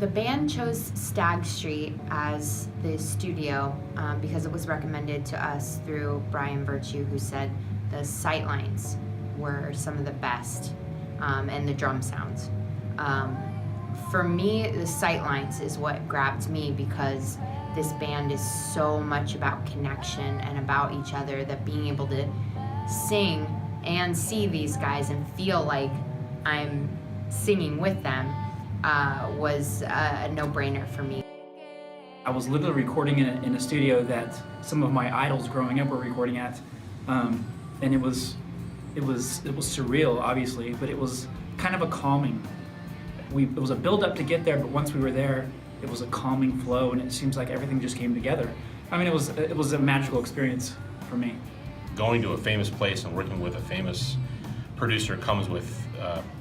The band chose Stagg Street as the studio because it was recommended to us through Brian Virtue, who said the sightlines were some of the best and the drum sounds. For me, the sightlines is what grabbed me because this band is so much about connection and about each other that being able to sing and see these guys and feel like I'm singing with them was a no-brainer for me. I was literally recording in a studio that some of my idols growing up were recording at, and it was surreal, obviously, but it was kind of a calming. It was a build-up to get there, but once we were there, it was a calming flow, and it seems like everything just came together. I mean, it was a magical experience for me. Going to a famous place and working with a famous producer comes with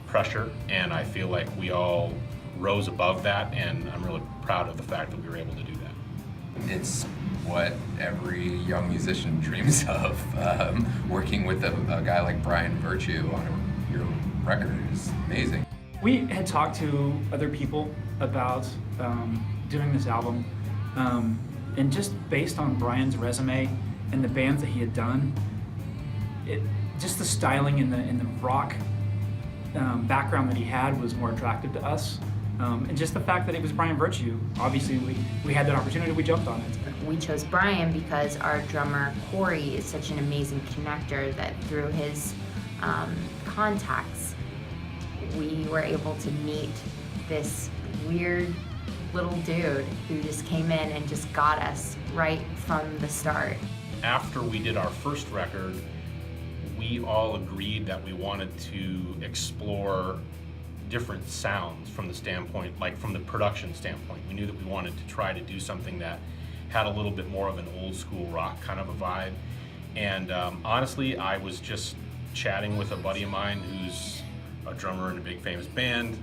pressure, and I feel like we all rose above that, and I'm really proud of the fact that we were able to do that. It's what every young musician dreams of. Working with a guy like Brian Virtue on your record is amazing. We had talked to other people about doing this album, and just based on Brian's resume and the bands that he had done, just the styling and the rock background that he had was more attractive to us. And just the fact that it was Brian Virtue, obviously we had that opportunity, we jumped on it. We chose Brian because our drummer Corey is such an amazing connector that through his contacts, we were able to meet this weird little dude who just came in and just got us right from the start. After we did our first record, we all agreed that we wanted to explore different sounds from the standpoint, like from the production standpoint. We knew that we wanted to try to do something that had a little bit more of an old school rock kind of a vibe. And honestly, I was just chatting with a buddy of mine who's a drummer in a big famous band,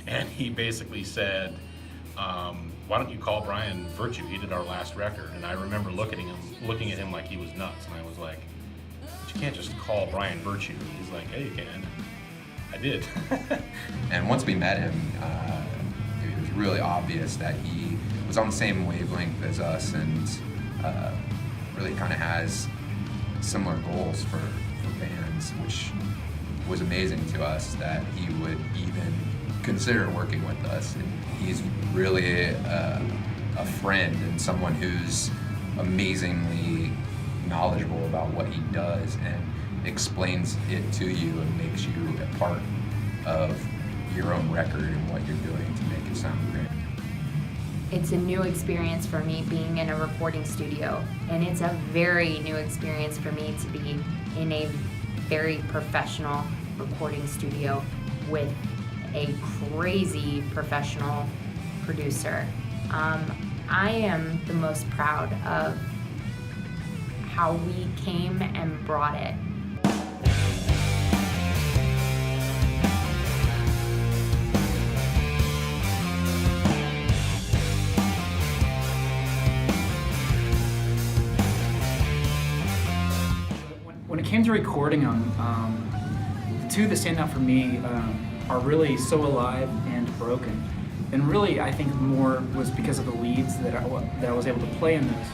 and he basically said, why don't you call Brian Virtue? He did our last record. And I remember looking at him like he was nuts, and I was like, but you can't just call Brian Virtue. He's like, yeah, you can. I did. And once we met him, it was really obvious that he was on the same wavelength as us and really kind of has similar goals for bands, which was amazing to us that he would even consider working with us. And he's really a friend and someone who's amazingly knowledgeable about what he does and explains it to you and makes you a part of your own record and what you're doing to make it sound great. It's a new experience for me being in a recording studio, and it's a very new experience for me to be in a very professional recording studio with a crazy professional producer. I am the most proud of how we came and brought it. When it came to recording them, the two that stand out for me are really So Alive and Broken. And really, I think more was because of the leads that I was able to play in those.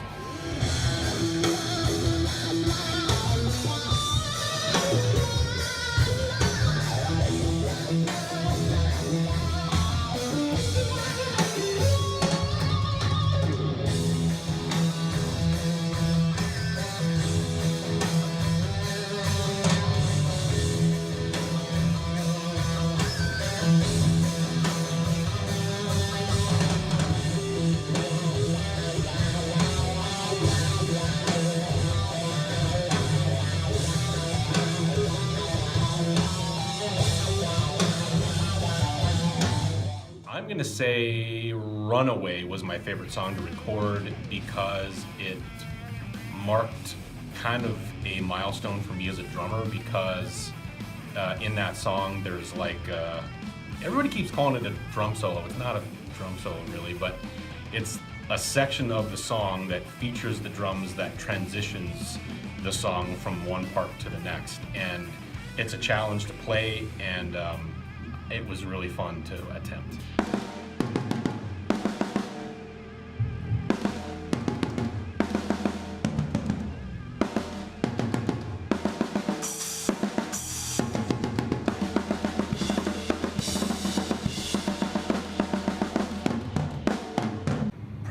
I'm gonna say Runaway was my favorite song to record because it marked kind of a milestone for me as a drummer, because in that song there's like, everybody keeps calling it a drum solo. It's not a drum solo really, but it's a section of the song that features the drums that transitions the song from one part to the next. And it's a challenge to play, and it was really fun to attempt.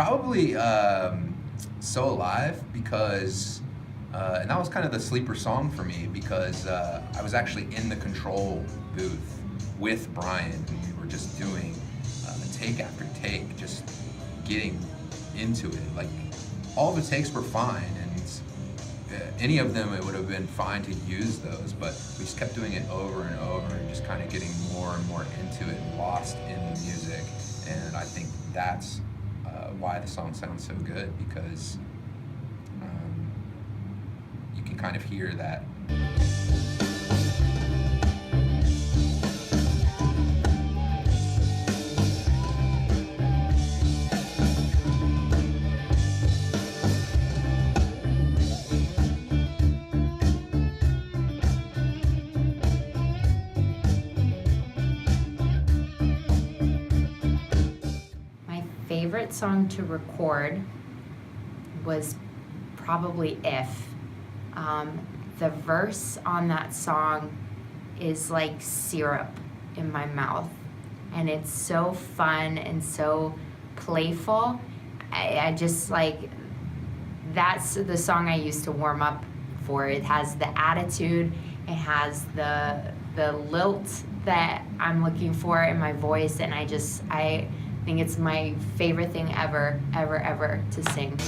Probably So Alive, because, and that was kind of the sleeper song for me, because I was actually in the control booth with Brian, and we were just doing take after take, just getting into it. Like, all the takes were fine, and any of them, it would have been fine to use those, but we just kept doing it over and over and just kind of getting more and more into it and lost in the music. And I think that's why the song sounds so good, because you can kind of hear that. Favorite song to record was probably If. The verse on that song is like syrup in my mouth, and it's so fun and so playful. I just like, that's the song I used to warm up for. It has the attitude, it has the lilt that I'm looking for in my voice, and I think it's my favorite thing ever to sing.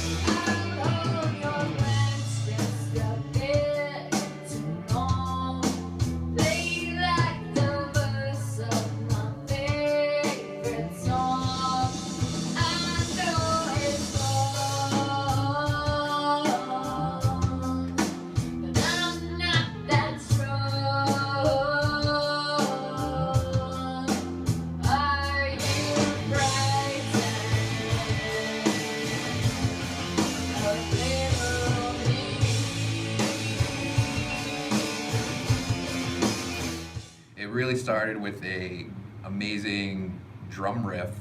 Really started with a amazing drum riff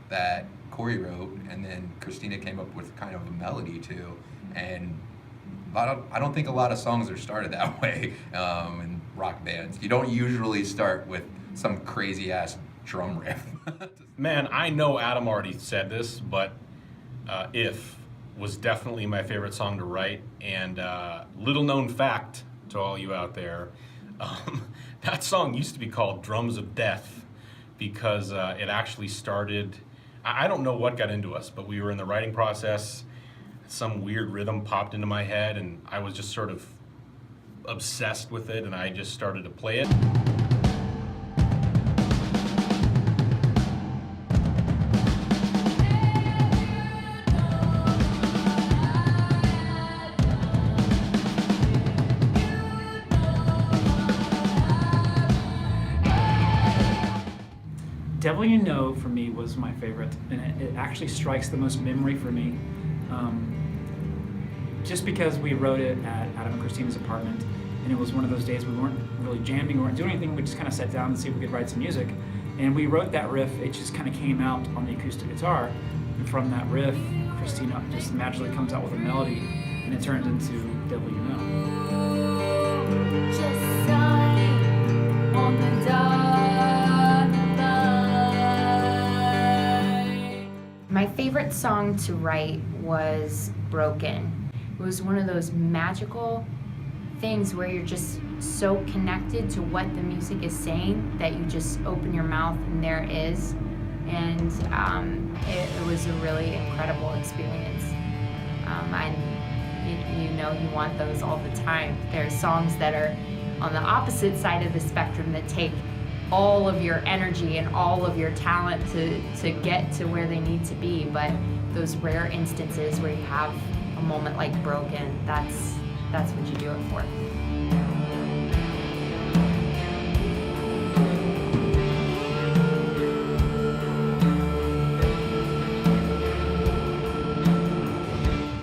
that Corey wrote, and then Christina came up with kind of a melody too. And I don't think a lot of songs are started that way in rock bands. You don't usually start with some crazy ass drum riff. Man, I know Adam already said this, but If was definitely my favorite song to write. And little known fact to all you out there, that song used to be called Drums of Death, because it actually started, I don't know what got into us, but we were in the writing process, some weird rhythm popped into my head, and I was just sort of obsessed with it, and I just started to play it. Devil You Know for me was my favorite, and it actually strikes the most memory for me. Just because we wrote it at Adam and Christina's apartment, and it was one of those days we weren't really jamming, we weren't doing anything, we just kind of sat down and see if we could write some music. And we wrote that riff, it just kind of came out on the acoustic guitar, and from that riff, Christina just magically comes out with a melody, and it turned into Devil You Know. Just sign on the dark. My favorite song to write was Broken. It was one of those magical things where you're just so connected to what the music is saying that you just open your mouth and there it is. And it was a really incredible experience. You want those all the time. There are songs that are on the opposite side of the spectrum that take all of your energy and all of your talent to get to where they need to be, but those rare instances where you have a moment like Broken, that's what you do it for.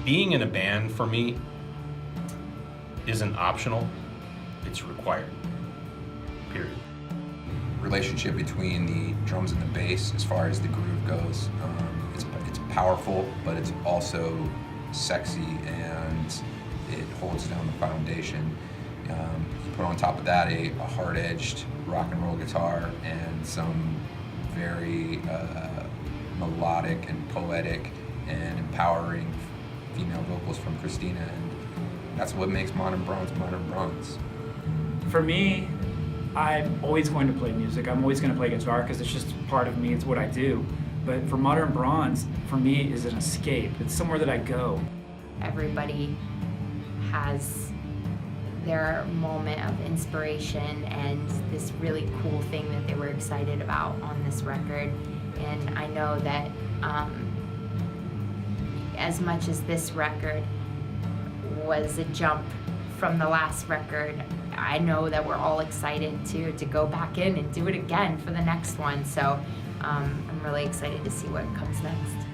Being in a band for me isn't optional, it's required, period. Relationship between the drums and the bass, as far as the groove goes, it's powerful, but it's also sexy, and it holds down the foundation. You put on top of that a hard-edged rock and roll guitar and some very melodic and poetic and empowering female vocals from Christina, and that's what makes Modern Bronze. For me, I'm always going to play music. I'm always going to play guitar because it's just part of me. It's what I do. But for Modern Bronze, for me, is an escape. It's somewhere that I go. Everybody has their moment of inspiration and this really cool thing that they were excited about on this record. And I know that as much as this record was a jump from the last record, I know that we're all excited to go back in and do it again for the next one. So I'm really excited to see what comes next.